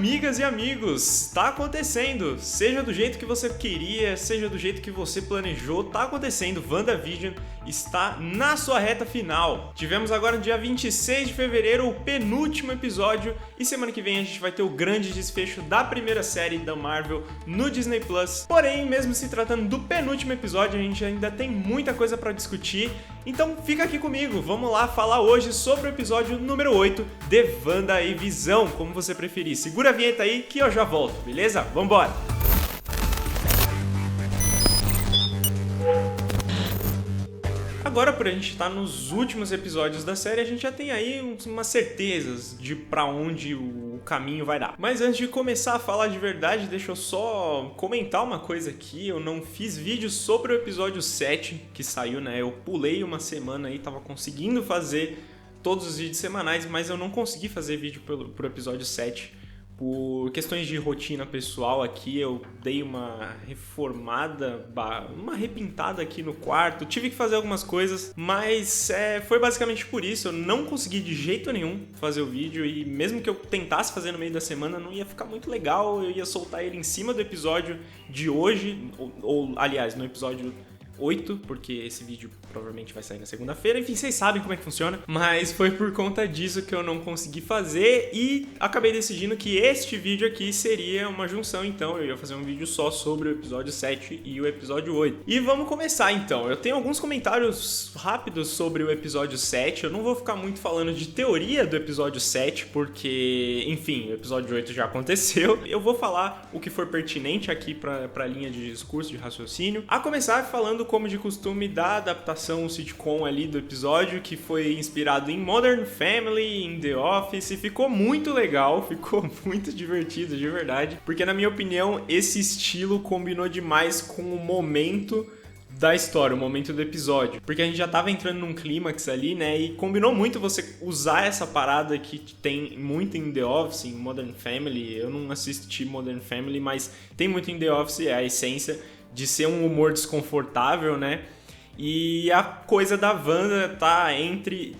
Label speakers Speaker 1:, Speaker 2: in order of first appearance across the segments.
Speaker 1: amigas e amigos, tá acontecendo, seja do jeito que você queria, seja do jeito que você planejou, tá acontecendo, WandaVision está na sua reta final. Tivemos agora no dia 26 de fevereiro o penúltimo episódio e semana que vem a gente vai ter o grande desfecho da primeira série da Marvel no Disney Plus. Porém, mesmo se tratando do penúltimo episódio, a gente ainda tem muita coisa pra discutir, então fica aqui comigo, vamos lá falar hoje sobre o episódio número 8 de WandaVision, como você preferir. Segura a vinheta aí que eu já volto, beleza? Vambora! Agora, por a gente estar nos últimos episódios da série, a gente já tem aí umas certezas de pra onde o caminho vai dar. Mas antes de começar a falar de verdade, deixa eu só comentar uma coisa aqui. Eu não fiz vídeo sobre o episódio 7 que saiu, né? Eu pulei uma semana aí, tava conseguindo fazer todos os vídeos semanais, mas eu não consegui fazer vídeo pro episódio 7. Por questões de rotina pessoal aqui, eu dei uma reformada, uma repintada aqui no quarto, tive que fazer algumas coisas, mas foi basicamente por isso, eu não consegui de jeito nenhum fazer o vídeo e mesmo que eu tentasse fazer no meio da semana, não ia ficar muito legal, eu ia soltar ele em cima do episódio de hoje, ou aliás, no episódio 8, porque esse vídeo provavelmente vai sair na segunda-feira, enfim, vocês sabem como é que funciona, mas foi por conta disso que eu não consegui fazer e acabei decidindo que este vídeo aqui seria uma junção, então eu ia fazer um vídeo só sobre o episódio 7 e o episódio 8. E vamos começar então, eu tenho alguns comentários rápidos sobre o episódio 7, eu não vou ficar muito falando de teoria do episódio 7, porque, enfim, o episódio 8 já aconteceu, eu vou falar o que for pertinente aqui pra linha de discurso, de raciocínio, a começar falando como de costume da adaptação sitcom ali do episódio, que foi inspirado em Modern Family, em The Office, e ficou muito legal, ficou muito divertido de verdade, porque na minha opinião esse estilo combinou demais com o momento da história, o momento do episódio, porque a gente já tava entrando num clímax ali, né, e combinou muito você usar essa parada que tem muito em The Office, em Modern Family. Eu não assisti Modern Family, mas tem muito em The Office, é a essência de ser um humor desconfortável, né? E a coisa da Wanda tá entre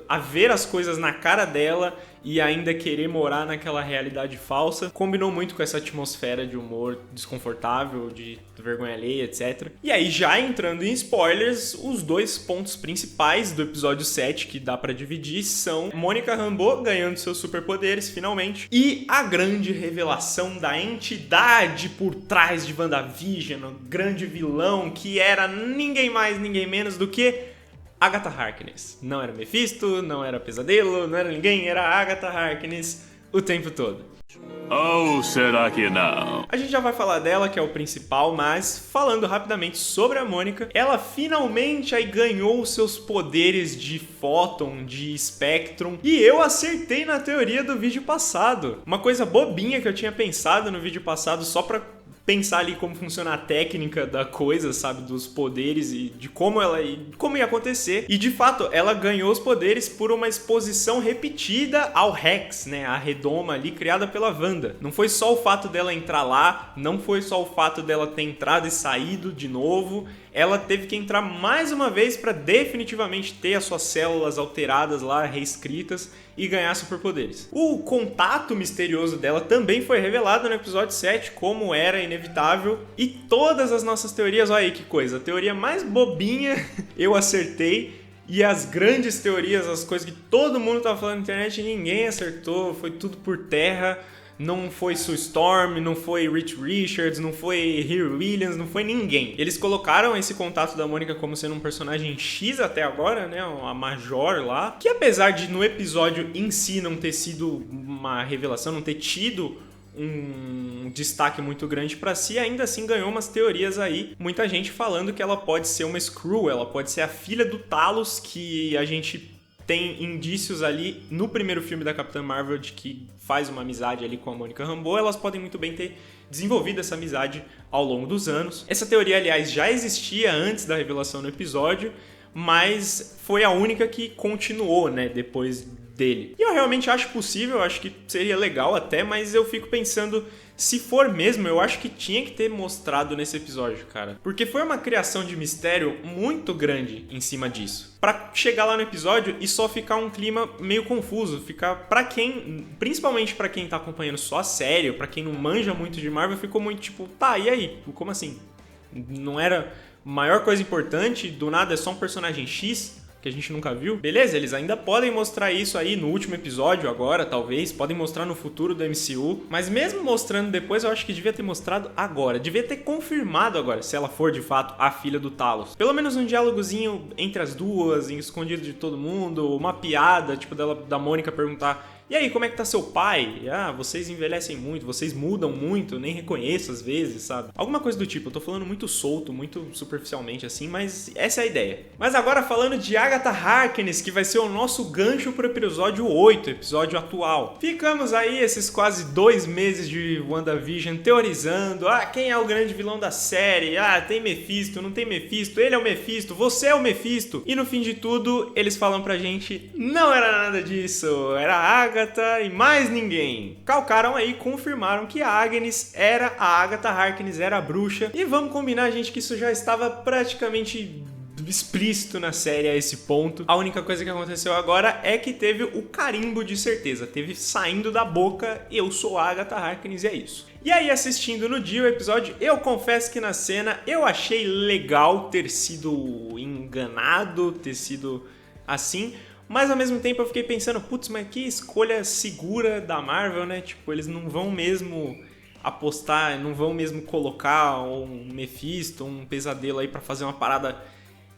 Speaker 1: a ver as coisas na cara dela e ainda querer morar naquela realidade falsa. Combinou muito com essa atmosfera de humor desconfortável, de vergonha alheia, etc. E aí, já entrando em spoilers, os dois pontos principais do episódio 7 que dá pra dividir são Monica Rambeau ganhando seus superpoderes, finalmente, e a grande revelação da entidade por trás de WandaVision, o grande vilão que era ninguém mais, ninguém menos do que Agatha Harkness. Não era Mephisto, não era Pesadelo, não era ninguém, era Agatha Harkness o tempo todo.
Speaker 2: Ou será que não?
Speaker 1: A gente já vai falar dela, que é o principal, mas falando rapidamente sobre a Mônica, ela finalmente aí ganhou os seus poderes de Photon, de Spectrum, e eu acertei na teoria do vídeo passado. Uma coisa bobinha que eu tinha pensado no vídeo passado só pra pensar ali como funciona a técnica da coisa, sabe, dos poderes e de como ia acontecer. E de fato, ela ganhou os poderes por uma exposição repetida ao Rex, né, a redoma ali criada pela Wanda. Não foi só o fato dela entrar lá, não foi só o fato dela ter entrado e saído de novo. Ela teve que entrar mais uma vez para definitivamente ter as suas células alteradas lá, reescritas e ganhar superpoderes. O contato misterioso dela também foi revelado no episódio 7, como era inevitável. E todas as nossas teorias, olha aí que coisa, a teoria mais bobinha eu acertei. E as grandes teorias, as coisas que todo mundo tava falando na internet, ninguém acertou, foi tudo por terra. Não foi Sue Storm, não foi Rich Richards, não foi Riri Williams, não foi ninguém. Eles colocaram esse contato da Mônica como sendo um personagem X até agora, né? A Major lá. Que apesar de no episódio em si não ter sido uma revelação, não ter tido um destaque muito grande pra si, ainda assim ganhou umas teorias aí. Muita gente falando que ela pode ser uma Skrull, ela pode ser a filha do Talos, que a gente tem indícios ali no primeiro filme da Capitã Marvel de que faz uma amizade ali com a Monica Rambeau. Elas podem muito bem ter desenvolvido essa amizade ao longo dos anos. Essa teoria, aliás, já existia antes da revelação no episódio, mas foi a única que continuou, né, depois dele. E eu realmente acho possível, eu acho que seria legal até, mas eu fico pensando, se for mesmo, eu acho que tinha que ter mostrado nesse episódio, cara. Porque foi uma criação de mistério muito grande em cima disso. Pra chegar lá no episódio e só ficar um clima meio confuso, ficar pra quem, principalmente pra quem tá acompanhando só a série, pra quem não manja muito de Marvel, ficou muito tipo, tá, e aí? Como assim? Não era a maior coisa importante, do nada é só um personagem X que a gente nunca viu. Beleza, eles ainda podem mostrar isso aí no último episódio agora, talvez, podem mostrar no futuro do MCU, mas mesmo mostrando depois, eu acho que devia ter mostrado agora, devia ter confirmado agora, se ela for de fato a filha do Talos. Pelo menos um diálogozinho entre as duas, escondido de todo mundo, uma piada, tipo da Mônica perguntar: e aí, como é que tá seu pai? Ah, vocês envelhecem muito, vocês mudam muito, nem reconheço às vezes, sabe? Alguma coisa do tipo, eu tô falando muito solto, muito superficialmente assim, mas essa é a ideia. Mas agora falando de Agatha Harkness, que vai ser o nosso gancho pro episódio 8, episódio atual. Ficamos aí esses quase 2 meses de WandaVision teorizando, quem é o grande vilão da série? Tem Mephisto, não tem Mephisto, ele é o Mephisto, você é o Mephisto. E no fim de tudo, eles falam pra gente, não era nada disso, era a Agatha e mais ninguém. Calcaram aí, confirmaram que a Agnes era a Agatha Harkness, era a bruxa. E vamos combinar, gente, que isso já estava praticamente explícito na série a esse ponto. A única coisa que aconteceu agora é que teve o carimbo de certeza, teve saindo da boca, eu sou a Agatha Harkness e é isso. E aí, assistindo no dia o episódio, eu confesso que na cena eu achei legal ter sido enganado, ter sido assim. Mas ao mesmo tempo eu fiquei pensando, putz, mas que escolha segura da Marvel, né? Tipo, eles não vão mesmo apostar, não vão mesmo colocar um Mephisto, um pesadelo aí pra fazer uma parada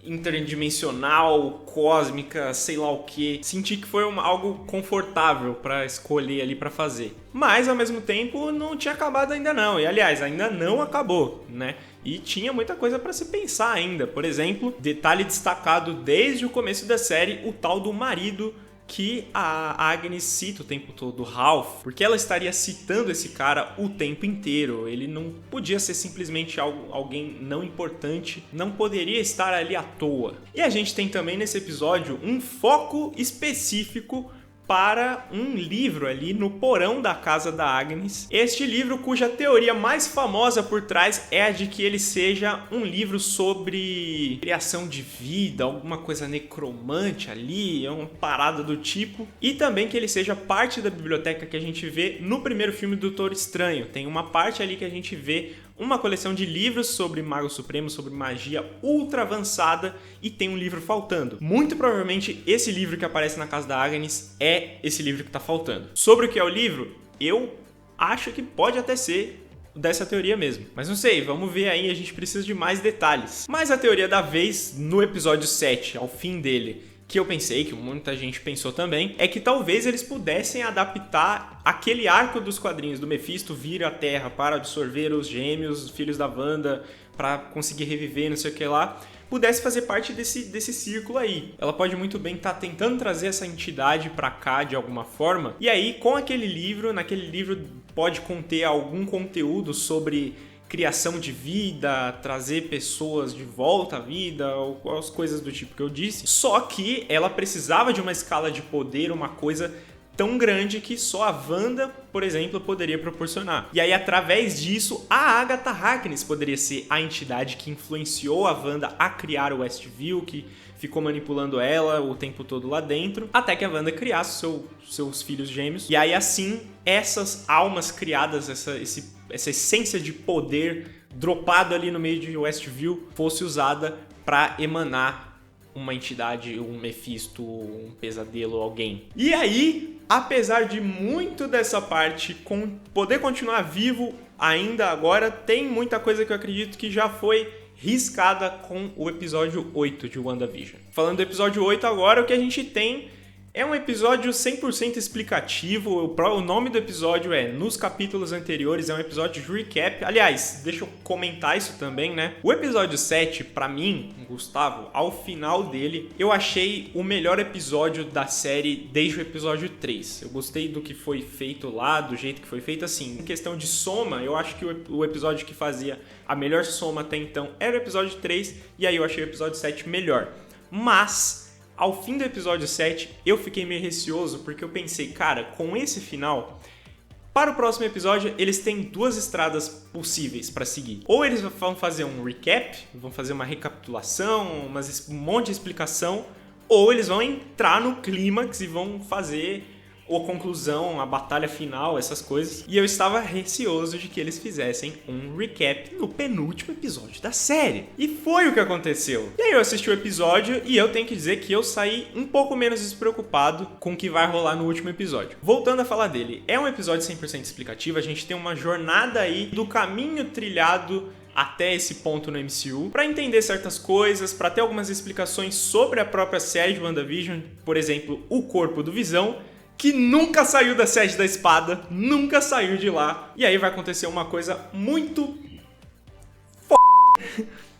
Speaker 1: interdimensional, cósmica, sei lá o que. Senti que foi algo confortável pra escolher ali pra fazer. Mas ao mesmo tempo não tinha acabado ainda não. E aliás, ainda não acabou, né? E tinha muita coisa para se pensar ainda. Por exemplo, detalhe destacado desde o começo da série, o tal do marido que a Agnes cita o tempo todo, o Ralph, porque ela estaria citando esse cara o tempo inteiro. Ele não podia ser simplesmente alguém não importante, não poderia estar ali à toa. E a gente tem também nesse episódio um foco específico para um livro ali no porão da casa da Agnes. Este livro, cuja teoria mais famosa por trás é a de que ele seja um livro sobre criação de vida, alguma coisa necromante ali, uma parada do tipo. E também que ele seja parte da biblioteca que a gente vê no primeiro filme do Doutor Estranho. Tem uma parte ali que a gente vê uma coleção de livros sobre Mago Supremo, sobre magia ultra avançada, e tem um livro faltando. Muito provavelmente esse livro que aparece na casa da Agnes é esse livro que tá faltando. Sobre o que é o livro, eu acho que pode até ser dessa teoria mesmo. Mas não sei, vamos ver aí, a gente precisa de mais detalhes. Mas a teoria da vez, no episódio 7, ao fim dele, que eu pensei, que muita gente pensou também, é que talvez eles pudessem adaptar aquele arco dos quadrinhos do Mephisto vir à Terra para absorver os gêmeos, os filhos da Wanda, para conseguir reviver, não sei o que lá, pudesse fazer parte desse círculo aí. Ela pode muito bem estar tentando trazer essa entidade para cá de alguma forma, e aí com aquele livro, naquele livro pode conter algum conteúdo sobre criação de vida, trazer pessoas de volta à vida, ou as coisas do tipo que eu disse. Só que ela precisava de uma escala de poder, uma coisa tão grande que só a Wanda, por exemplo, poderia proporcionar. E aí, através disso, a Agatha Harkness poderia ser a entidade que influenciou a Wanda a criar o Westview, que ficou manipulando ela o tempo todo lá dentro, até que a Wanda criasse seus filhos gêmeos. E aí, assim, essas almas criadas, essa essência de poder dropado ali no meio de Westview fosse usada para emanar uma entidade, um Mephisto, um pesadelo, alguém. E aí, apesar de muito dessa parte poder continuar vivo ainda agora, tem muita coisa que eu acredito que já foi riscada com o episódio 8 de WandaVision. Falando do episódio 8 agora, o que a gente tem é um episódio 100% explicativo. O nome do episódio é Nos Capítulos Anteriores, é um episódio de recap. Aliás, deixa eu comentar isso também, né? O episódio 7, pra mim, Gustavo, ao final dele, eu achei o melhor episódio da série desde o episódio 3. Eu gostei do que foi feito lá, do jeito que foi feito. Assim, em questão de soma, eu acho que o episódio que fazia a melhor soma até então era o episódio 3, e aí eu achei o episódio 7 melhor. Mas ao fim do episódio 7, eu fiquei meio receoso, porque eu pensei, cara, com esse final, para o próximo episódio, eles têm 2 estradas possíveis para seguir. Ou eles vão fazer um recap, vão fazer uma recapitulação, um monte de explicação, ou eles vão entrar no clímax e vão fazer a conclusão, a batalha final, essas coisas. E eu estava receoso de que eles fizessem um recap no penúltimo episódio da série. E foi o que aconteceu. E aí eu assisti o episódio e eu tenho que dizer que eu saí um pouco menos despreocupado com o que vai rolar no último episódio. Voltando a falar dele, é um episódio 100% explicativo, a gente tem uma jornada aí do caminho trilhado até esse ponto no MCU, para entender certas coisas, para ter algumas explicações sobre a própria série de WandaVision, por exemplo, o corpo do Visão, que nunca saiu da sede da espada, nunca saiu de lá. E aí vai acontecer uma coisa muito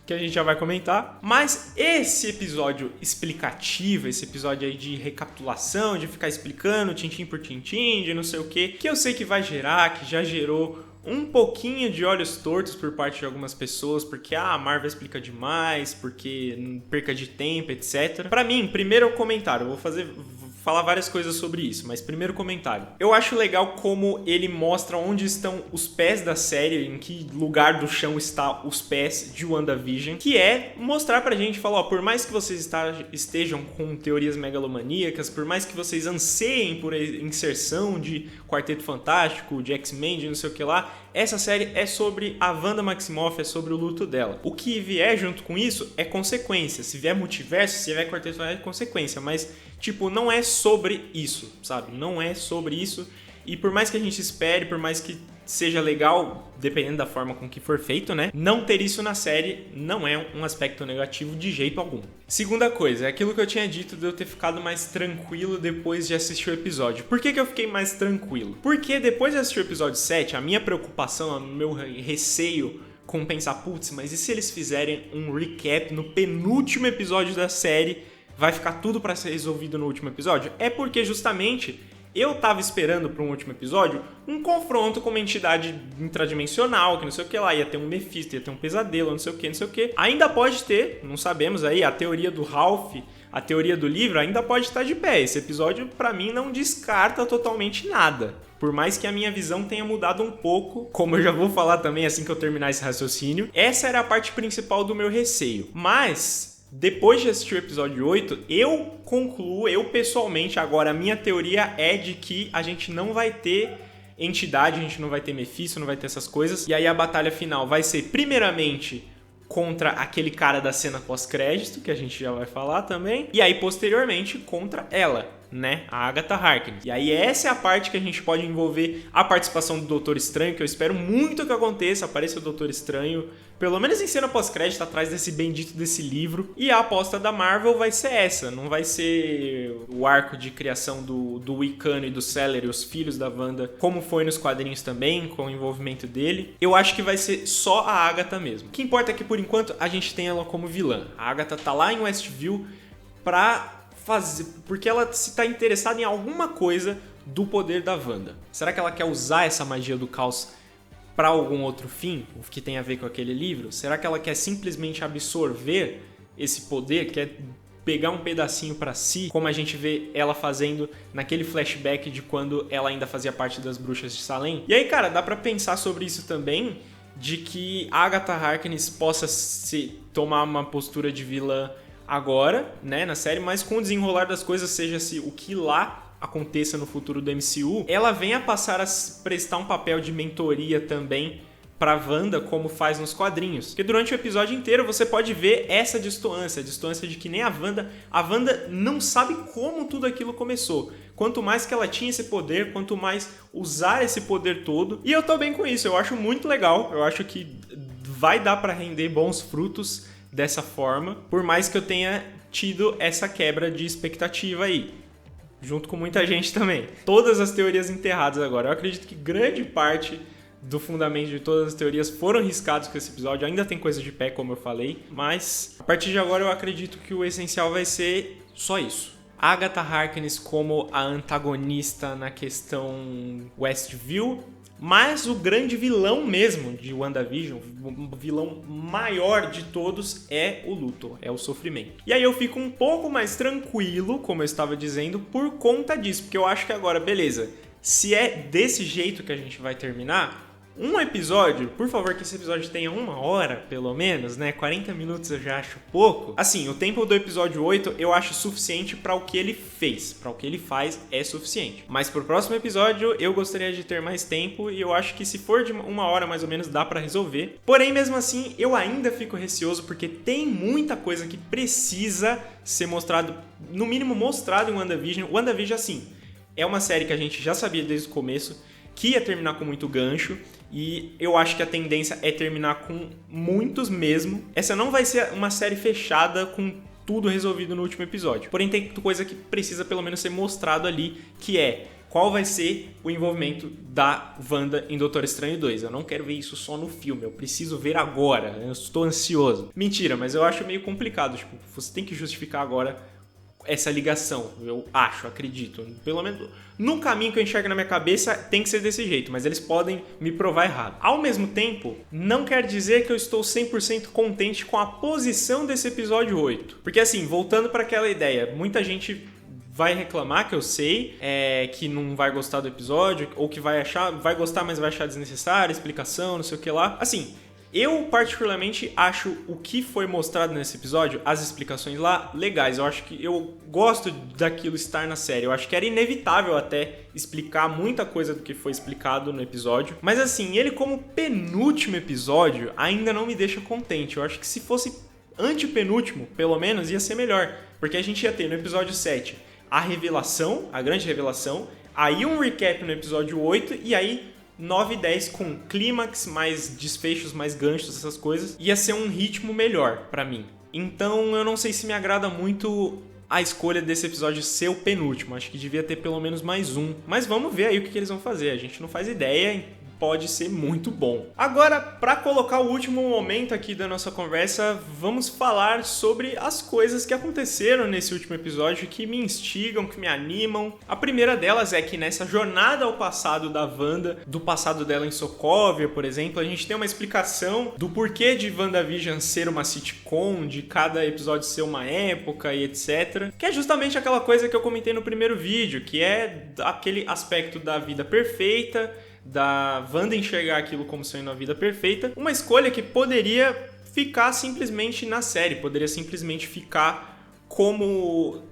Speaker 1: que a gente já vai comentar. Mas esse episódio explicativo, esse episódio aí de recapitulação, de ficar explicando tintim por tintim, de não sei o que eu sei que vai gerar, que já gerou um pouquinho de olhos tortos por parte de algumas pessoas, porque a Marvel explica demais, porque perca de tempo, etc. Pra mim, primeiro comentário, eu vou falar várias coisas sobre isso, mas primeiro comentário. Eu acho legal como ele mostra onde estão os pés da série, em que lugar do chão está os pés de WandaVision, que é mostrar pra gente, falar, ó, por mais que vocês estejam com teorias megalomaníacas, por mais que vocês anseiem por inserção de Quarteto Fantástico, de X-Men, de não sei o que lá, essa série é sobre a Wanda Maximoff, é sobre o luto dela. O que vier junto com isso é consequência. Se vier multiverso, se vier Quarteto Fantástico, é consequência, mas tipo, não é sobre isso, sabe? Não é sobre isso. E por mais que a gente espere, por mais que seja legal, dependendo da forma com que for feito, né? Não ter isso na série não é um aspecto negativo de jeito algum. Segunda coisa, é aquilo que eu tinha dito de eu ter ficado mais tranquilo depois de assistir o episódio. Por que eu fiquei mais tranquilo? Porque depois de assistir o episódio 7, a minha preocupação, o meu receio com pensar, putz, mas e se eles fizerem um recap no penúltimo episódio da série? Vai ficar tudo pra ser resolvido no último episódio? É porque justamente eu tava esperando para um último episódio um confronto com uma entidade intradimensional, que não sei o que lá, ia ter um Mephisto, ia ter um pesadelo, não sei o que, não sei o que. Ainda pode ter, não sabemos aí, a teoria do Ralph, a teoria do livro ainda pode estar de pé. Esse episódio, pra mim, não descarta totalmente nada. Por mais que a minha visão tenha mudado um pouco, como eu já vou falar também assim que eu terminar esse raciocínio, essa era a parte principal do meu receio. Mas depois de assistir o episódio 8, eu concluo, eu pessoalmente, agora a minha teoria é de que a gente não vai ter entidade, a gente não vai ter Mephisto, não vai ter essas coisas. E aí a batalha final vai ser primeiramente contra aquele cara da cena pós-crédito, que a gente já vai falar também. E aí posteriormente contra ela, né? A Agatha Harkness. E aí essa é a parte que a gente pode envolver a participação do Doutor Estranho, que eu espero muito que aconteça, apareça o Doutor Estranho, pelo menos em cena pós-crédito, atrás desse bendito desse livro. E a aposta da Marvel vai ser essa, não vai ser o arco de criação do Wiccan e do Celery, os filhos da Wanda, como foi nos quadrinhos também, com o envolvimento dele. Eu acho que vai ser só a Agatha mesmo. O que importa é que, por enquanto, a gente tem ela como vilã. A Agatha tá lá em Westview porque ela se tá interessada em alguma coisa do poder da Wanda. Será que ela quer usar essa magia do caos para algum outro fim, o que tem a ver com aquele livro? Será que ela quer simplesmente absorver esse poder, quer pegar um pedacinho para si, como a gente vê ela fazendo naquele flashback de quando ela ainda fazia parte das Bruxas de Salem? E aí, cara, dá para pensar sobre isso também, de que a Agatha Harkness possa tomar uma postura de vilã agora, né, na série, mas com o desenrolar das coisas, seja-se o que lá aconteça no futuro do MCU, ela venha passar a prestar um papel de mentoria também pra Wanda, como faz nos quadrinhos. Porque durante o episódio inteiro você pode ver essa distância, a distância de que nem a Wanda não sabe como tudo aquilo começou. Quanto mais que ela tinha esse poder, quanto mais usar esse poder todo. E eu tô bem com isso, eu acho muito legal, eu acho que vai dar pra render bons frutos dessa forma, por mais que eu tenha tido essa quebra de expectativa aí, junto com muita gente também. Todas as teorias enterradas agora. Eu acredito que grande parte do fundamento de todas as teorias foram riscados com esse episódio. Ainda tem coisa de pé, como eu falei, mas a partir de agora eu acredito que o essencial vai ser só isso. Agatha Harkness como a antagonista na questão Westview, Mas o grande vilão mesmo de WandaVision, o vilão maior de todos, é o luto, é o sofrimento. E aí eu fico um pouco mais tranquilo, como eu estava dizendo, por conta disso, porque eu acho que agora, beleza, se é desse jeito que a gente vai terminar, um episódio, por favor que esse episódio tenha 1 hora, pelo menos, né? 40 minutos eu já acho pouco. Assim, o tempo do episódio 8 eu acho suficiente para o que ele fez. Para o que ele faz é suficiente. Mas pro próximo episódio eu gostaria de ter mais tempo e eu acho que se for de 1 hora mais ou menos dá para resolver. Porém, mesmo assim, eu ainda fico receoso porque tem muita coisa que precisa ser mostrado, no mínimo mostrado em WandaVision. WandaVision, assim, é uma série que a gente já sabia desde o começo que ia terminar com muito gancho, e eu acho que a tendência é terminar com muitos mesmo. Essa não vai ser uma série fechada com tudo resolvido no último episódio. Porém, tem coisa que precisa pelo menos ser mostrado ali, que é qual vai ser o envolvimento da Wanda em Doutor Estranho 2. Eu não quero ver isso só no filme, eu preciso ver agora, eu estou ansioso. Mentira, mas eu acho meio complicado, tipo, você tem que justificar agora essa ligação, eu acho, acredito. Pelo menos no caminho que eu enxergo na minha cabeça tem que ser desse jeito, mas eles podem me provar errado. Ao mesmo tempo, não quer dizer que eu estou 100% contente com a posição desse episódio 8. Porque assim, voltando para aquela ideia, muita gente vai reclamar, que eu sei, que não vai gostar do episódio, ou que vai gostar, mas vai achar desnecessária, explicação, não sei o que lá. Assim, eu particularmente acho o que foi mostrado nesse episódio, as explicações lá, legais. Eu acho que eu gosto daquilo estar na série. Eu acho que era inevitável até explicar muita coisa do que foi explicado no episódio. Mas assim, ele como penúltimo episódio ainda não me deixa contente. Eu acho que se fosse antepenúltimo, pelo menos, ia ser melhor. Porque a gente ia ter no episódio 7 a revelação, a grande revelação, aí um recap no episódio 8 e aí 9 e 10 com clímax, mais desfechos, mais ganchos, essas coisas, ia ser um ritmo melhor pra mim. Então eu não sei se me agrada muito a escolha desse episódio ser o penúltimo. Acho que devia ter pelo menos mais um. Mas vamos ver aí o que eles vão fazer. A gente não faz ideia, pode ser muito bom. Agora, para colocar o último momento aqui da nossa conversa, vamos falar sobre as coisas que aconteceram nesse último episódio que me instigam, que me animam. A primeira delas é que nessa jornada ao passado da Wanda, do passado dela em Sokovia, por exemplo, a gente tem uma explicação do porquê de WandaVision ser uma sitcom, de cada episódio ser uma época e etc. Que é justamente aquela coisa que eu comentei no primeiro vídeo, que é aquele aspecto da vida perfeita, da Wanda enxergar aquilo como sendo a vida perfeita, uma escolha que poderia ficar simplesmente na série, poderia simplesmente ficar como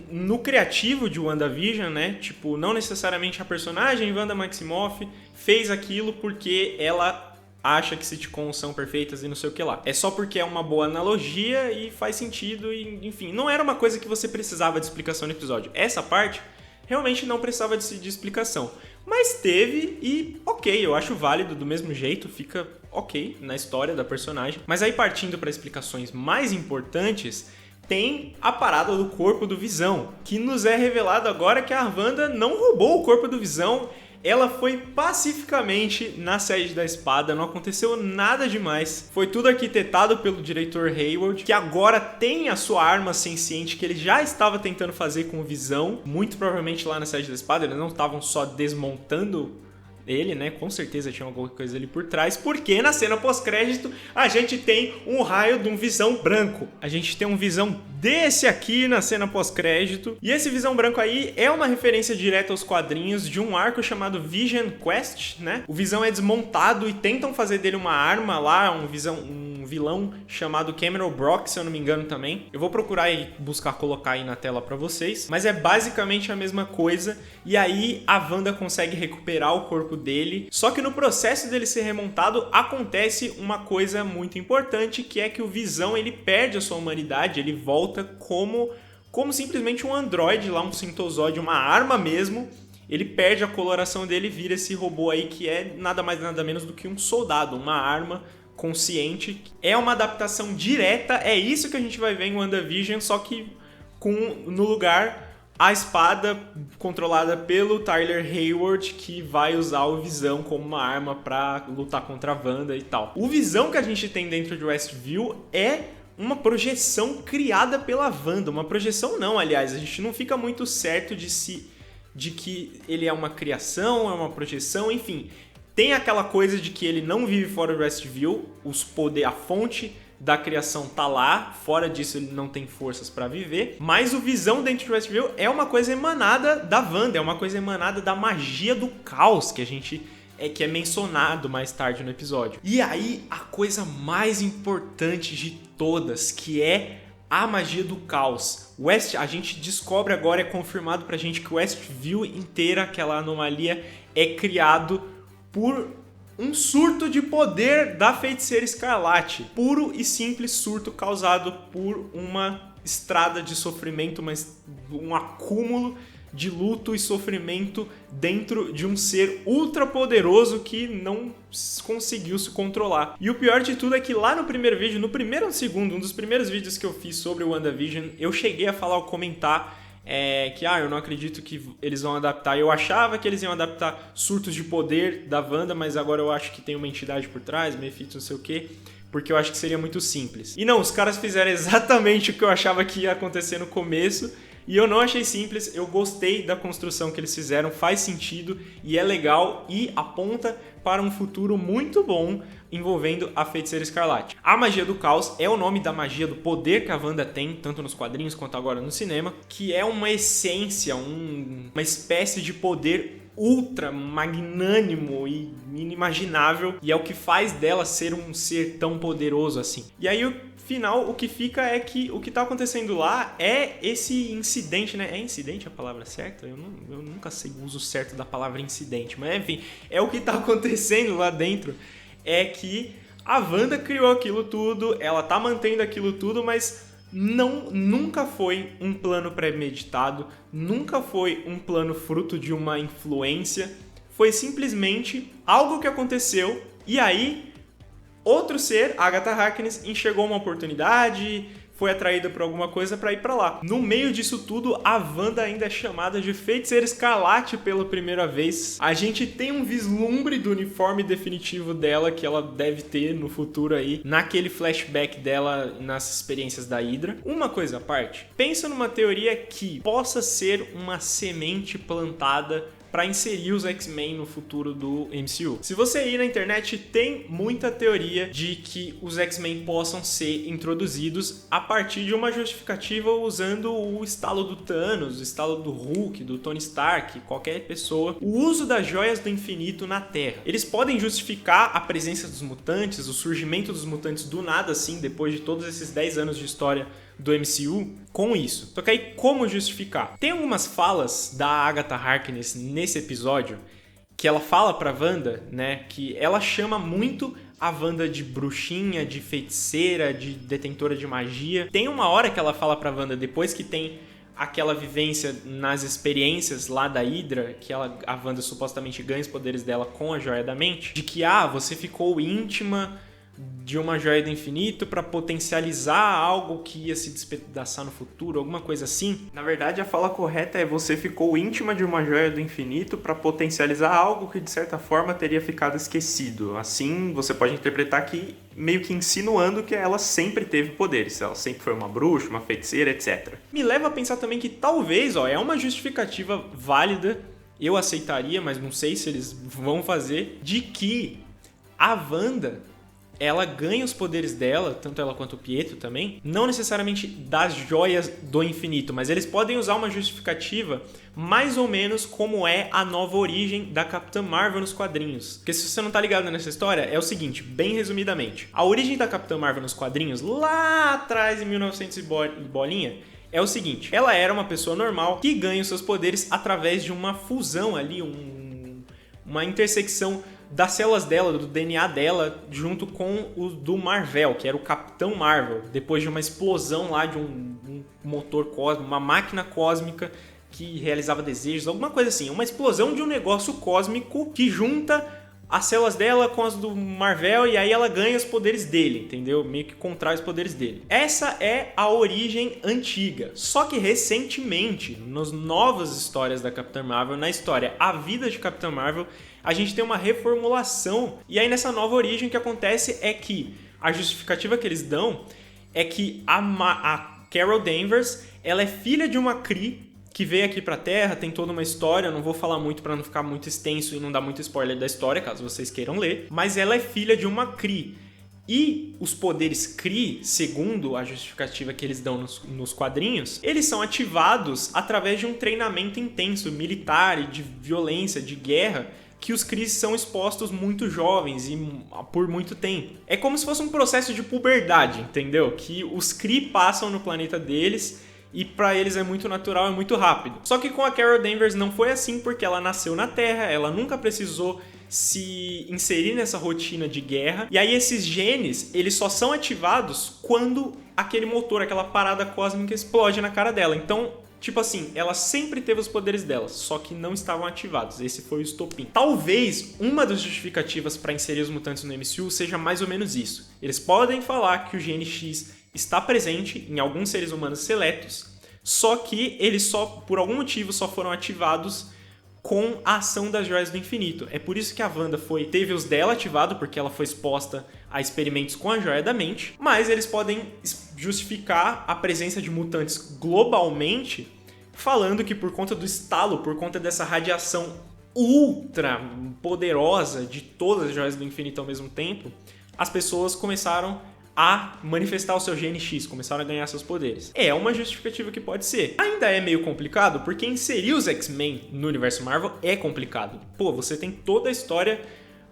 Speaker 1: no criativo de WandaVision, né? Tipo, não necessariamente a personagem Wanda Maximoff fez aquilo porque ela acha que sitcoms são perfeitas e não sei o que lá. É só porque é uma boa analogia e faz sentido e, enfim, não era uma coisa que você precisava de explicação no episódio. Essa parte realmente não precisava de explicação. Mas teve e ok, eu acho válido do mesmo jeito, fica ok na história da personagem. Mas aí partindo para explicações mais importantes, tem a parada do corpo do Visão, que nos é revelado agora que a Wanda não roubou o corpo do Visão. Ela foi pacificamente na sede da espada, não aconteceu nada demais. Foi tudo arquitetado pelo diretor Hayward, que agora tem a sua arma senciente que ele já estava tentando fazer com o Visão. Muito provavelmente lá na sede da espada, eles não estavam só desmontando ele, né? Com certeza tinha alguma coisa ali por trás, porque na cena pós-crédito a gente tem um raio de um Visão branco. A gente tem um Visão desse aqui na cena pós-crédito. E esse Visão branco aí é uma referência direta aos quadrinhos de um arco chamado Vision Quest, né? O Visão é desmontado e tentam fazer dele uma arma lá, um vilão chamado Cameron Brock, se eu não me engano também. Eu vou procurar e buscar colocar aí na tela pra vocês. Mas é basicamente a mesma coisa. E aí a Wanda consegue recuperar o corpo dele. Só que no processo dele ser remontado, acontece uma coisa muito importante, que é que o Visão, ele perde a sua humanidade, ele volta como simplesmente um androide lá, um sintozoide, uma arma mesmo. Ele perde a coloração dele e vira esse robô aí que é nada mais nada menos do que um soldado, uma arma consciente. É uma adaptação direta, é isso que a gente vai ver em WandaVision, só que no lugar a espada controlada pelo Tyler Hayward, que vai usar o Visão como uma arma pra lutar contra a Wanda e tal. O Visão que a gente tem dentro de Westview é uma projeção criada pela Wanda. Uma projeção não, aliás, a gente não fica muito certo de que ele é uma criação, é uma projeção, enfim. Tem aquela coisa de que ele não vive fora do Westview, a fonte da criação tá lá, fora disso ele não tem forças pra viver, mas o Visão dentro de Westview é uma coisa emanada da Wanda, é uma coisa emanada da magia do caos que é mencionado mais tarde no episódio. E aí, a coisa mais importante de todas, que é a magia do caos. A gente descobre agora, é confirmado pra gente que o Westview inteira, aquela anomalia, é criado por um surto de poder da Feiticeira Escarlate. Puro e simples surto causado por uma estrada de sofrimento, um acúmulo de luto e sofrimento dentro de um ser ultra poderoso que não conseguiu se controlar. E o pior de tudo é que lá no primeiro vídeo, no primeiro ou no segundo, um dos primeiros vídeos que eu fiz sobre o WandaVision, eu cheguei a falar ou comentar que eu não acredito que eles vão adaptar. Eu achava que eles iam adaptar surtos de poder da Wanda, mas agora eu acho que tem uma entidade por trás, Mephisto, não sei o quê, porque eu acho que seria muito simples. E não, os caras fizeram exatamente o que eu achava que ia acontecer no começo, e eu não achei simples, eu gostei da construção que eles fizeram, faz sentido e é legal e aponta para um futuro muito bom envolvendo a Feiticeira Escarlate. A magia do caos é o nome da magia do poder que a Wanda tem, tanto nos quadrinhos quanto agora no cinema, que é uma essência, uma espécie de poder ultra magnânimo e inimaginável, e é o que faz dela ser um ser tão poderoso assim. E aí final, o que fica é que o que tá acontecendo lá é esse incidente, né? É incidente a palavra certa? Eu nunca sei o uso certo da palavra incidente, mas enfim, é o que tá acontecendo lá dentro, é que a Wanda criou aquilo tudo, ela tá mantendo aquilo tudo, mas nunca foi um plano premeditado, nunca foi um plano fruto de uma influência, foi simplesmente algo que aconteceu e aí outro ser, Agatha Harkness, enxergou uma oportunidade, foi atraída por alguma coisa pra ir pra lá. No meio disso tudo, a Wanda ainda é chamada de Feiticeira Escarlate pela primeira vez. A gente tem um vislumbre do uniforme definitivo dela que ela deve ter no futuro aí, naquele flashback dela nas experiências da Hydra. Uma coisa à parte, pensa numa teoria que possa ser uma semente plantada para inserir os X-Men no futuro do MCU. Se você ir na internet, tem muita teoria de que os X-Men possam ser introduzidos a partir de uma justificativa usando o estalo do Thanos, o estalo do Hulk, do Tony Stark, qualquer pessoa, o uso das joias do infinito na Terra. Eles podem justificar a presença dos mutantes, o surgimento dos mutantes do nada assim, depois de todos esses 10 anos de história do MCU, com isso. Só que aí, como justificar? Tem algumas falas da Agatha Harkness nesse episódio que ela fala pra Wanda, né, que ela chama muito a Wanda de bruxinha, de feiticeira, de detentora de magia. Tem uma hora que ela fala pra Wanda, depois que tem aquela vivência nas experiências lá da Hydra, que a Wanda supostamente ganha os poderes dela com a Joia da Mente, de que, você ficou íntima de uma joia do infinito para potencializar algo que ia se despedaçar no futuro, alguma coisa assim. Na verdade, a fala correta é: você ficou íntima de uma joia do infinito para potencializar algo que de certa forma teria ficado esquecido. Assim, você pode interpretar que meio que insinuando que ela sempre teve poderes, ela sempre foi uma bruxa, uma feiticeira, etc. Me leva a pensar também que talvez, é uma justificativa válida, eu aceitaria, mas não sei se eles vão fazer, de que a Wanda, ela ganha os poderes dela, tanto ela quanto o Pietro também, não necessariamente das joias do infinito, mas eles podem usar uma justificativa mais ou menos como é a nova origem da Capitã Marvel nos quadrinhos. Porque se você não tá ligado nessa história, é o seguinte, bem resumidamente. A origem da Capitã Marvel nos quadrinhos, lá atrás em 1900 e bolinha, é o seguinte: ela era uma pessoa normal que ganha os seus poderes através de uma fusão ali, uma intersecção das células dela, do DNA dela, junto com o do Marvel, que era o Capitão Marvel, depois de uma explosão lá de um motor cósmico, uma máquina cósmica que realizava desejos, alguma coisa assim, uma explosão de um negócio cósmico que junta as células dela com as do Marvel e aí ela ganha os poderes dele, entendeu? Meio que contrai os poderes dele. Essa é a origem antiga. Só que recentemente, nas novas histórias da Capitã Marvel, na história A Vida de Capitã Marvel, a gente tem uma reformulação. E aí nessa nova origem o que acontece é que a justificativa que eles dão é que a Carol Danvers, ela é filha de uma Kree que veio aqui pra Terra, tem toda uma história, eu não vou falar muito pra não ficar muito extenso e não dar muito spoiler da história, caso vocês queiram ler, mas ela é filha de uma Kree. E os poderes Kree, segundo a justificativa que eles dão nos quadrinhos, eles são ativados através de um treinamento intenso, militar e de violência, de guerra, que os Kree são expostos muito jovens e por muito tempo. É como se fosse um processo de puberdade, entendeu? Que os Kree passam no planeta deles e pra eles é muito natural, é muito rápido. Só que com a Carol Danvers não foi assim, porque ela nasceu na Terra, ela nunca precisou se inserir nessa rotina de guerra. E aí esses genes, eles só são ativados quando aquele motor, aquela parada cósmica explode na cara dela. Então, tipo assim, ela sempre teve os poderes dela, só que não estavam ativados. Esse foi o estopim. Talvez uma das justificativas para inserir os mutantes no MCU seja mais ou menos isso. Eles podem falar que o gene X está presente em alguns seres humanos seletos, só que eles só, por algum motivo, só foram ativados com a ação das Joias do Infinito. É por isso que a Wanda teve os dela ativado, porque ela foi exposta a experimentos com a Joia da Mente, mas eles podem justificar a presença de mutantes globalmente, falando que por conta do estalo, por conta dessa radiação ultra poderosa de todas as Joias do Infinito ao mesmo tempo, as pessoas começaram a manifestar o seu gene X, começaram a ganhar seus poderes. É uma justificativa que pode ser. Ainda é meio complicado, porque inserir os X-Men no universo Marvel é complicado. Pô, você tem toda a história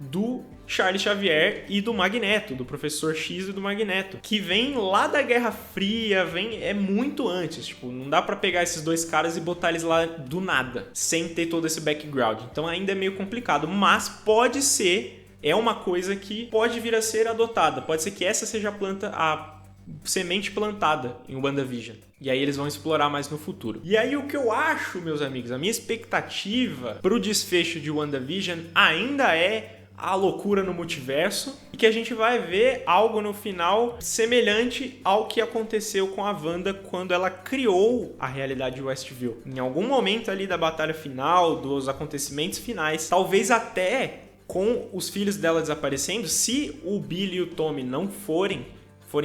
Speaker 1: do Charles Xavier e do Magneto, do Professor X e do Magneto, que vem lá da Guerra Fria, é muito antes. Tipo, não dá pra pegar esses dois caras e botar eles lá do nada, sem ter todo esse background. Então ainda é meio complicado, mas pode ser. É uma coisa que pode vir a ser adotada. Pode ser que essa seja a semente plantada em WandaVision. E aí eles vão explorar mais no futuro. E aí o que eu acho, meus amigos, a minha expectativa pro desfecho de WandaVision ainda é a loucura no multiverso e que a gente vai ver algo no final semelhante ao que aconteceu com a Wanda quando ela criou a realidade de Westview. Em algum momento ali da batalha final, dos acontecimentos finais, talvez até com os filhos dela desaparecendo, se o Billy e o Tommy não forem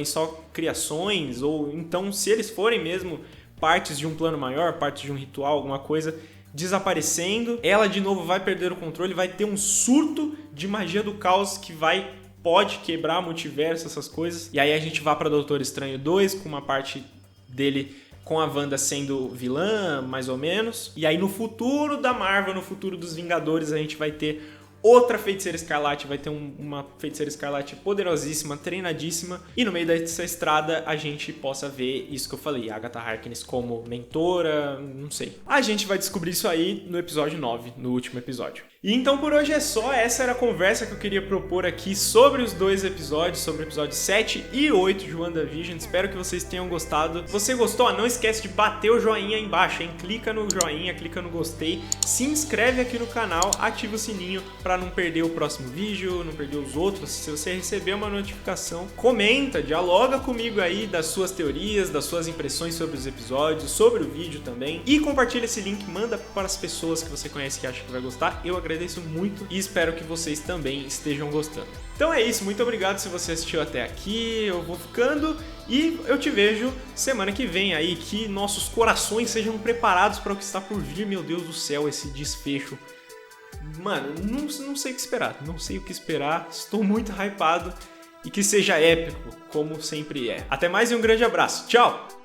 Speaker 1: só criações, ou então se eles forem mesmo partes de um plano maior, partes de um ritual, alguma coisa, desaparecendo, ela de novo vai perder o controle, vai ter um surto de magia do caos que pode quebrar multiverso, essas coisas. E aí a gente vai para Doutor Estranho 2, com uma parte dele com a Wanda sendo vilã, mais ou menos. E aí no futuro da Marvel, no futuro dos Vingadores, a gente vai ter outra Feiticeira Escarlate, vai ter uma Feiticeira Escarlate poderosíssima, treinadíssima, e no meio dessa estrada a gente possa ver isso que eu falei, Agatha Harkness como mentora, não sei. A gente vai descobrir isso aí no episódio 9, no último episódio. E então por hoje é só, essa era a conversa que eu queria propor aqui sobre os dois episódios, sobre o episódio 7 e 8 de WandaVision. Espero que vocês tenham gostado. Se você gostou, não esquece de bater o joinha aí embaixo, hein? Clica no joinha, clica no gostei, se inscreve aqui no canal, ativa o sininho para não perder o próximo vídeo, não perder os outros. Se você receber uma notificação, comenta, dialoga comigo aí das suas teorias, das suas impressões sobre os episódios, sobre o vídeo também. E compartilha esse link, manda para as pessoas que você conhece que acha que vai gostar. Eu agradeço muito e espero que vocês também estejam gostando. Então é isso, muito obrigado se você assistiu até aqui, eu vou ficando e eu te vejo semana que vem aí, que nossos corações sejam preparados para o que está por vir. Meu Deus do céu, esse desfecho. Mano, não sei o que esperar, não sei o que esperar, estou muito hypado e que seja épico, como sempre é. Até mais e um grande abraço, tchau!